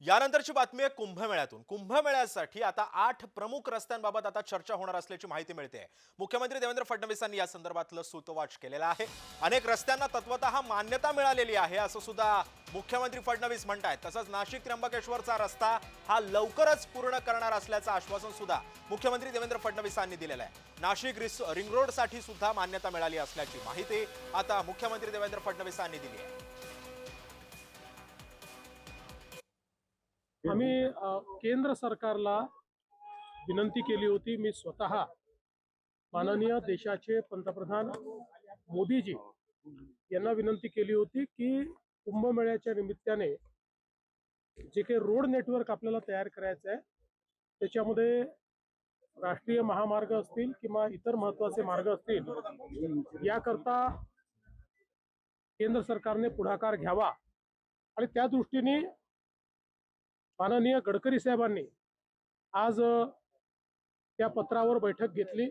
यानंतरची बातमी आहे कुंभमेळ्यातून। कुंभमेळ्यासाठी आता 8 प्रमुख रस्त्यांबाबत आता चर्चा होणार असल्याची माहिती मिळते। मुख्यमंत्री देवेंद्र फडणवीसांनी या संदर्भातलं सूतोवाच केलेलं आहे। अनेक रस्त्यांना तत्वतः मान्यता मिळालेली आहे असं सुद्धा मुख्यमंत्री फडणवीस म्हणतात। तसंच नाशिक त्र्यंबकेश्वरचा रस्ता हा लवकरच पूर्ण करणार असल्याचं आश्वासन सुद्धा मुख्यमंत्री देवेंद्र फडणवीसांनी दिलेलं आहे। नाशिक रिंग रोडसाठी सुद्धा मान्यता मिळाली असल्याची माहिती आता मुख्यमंत्री देवेंद्र फडणवीसांनी दिली आहे। आम्ही केंद्र सरकारला विनंती केली होती। मी स्वतः माननीय देशाचे पंतप्रधान मोदीजी यांना विनंती केली होती की कुंभमेळ्याच्या निमित्ताने जे काही रोड नेटवर्क आपल्याला तयार करायचं आहे त्याच्यामध्ये राष्ट्रीय महामार्ग असतील किंवा इतर महत्त्वाचे मार्ग असतील याकरता केंद्र सरकारने पुढाकार घ्यावा आणि त्या दृष्टीने माननीय गडकरी साहेबांनी आज त्या पत्रावर बैठक घेतली।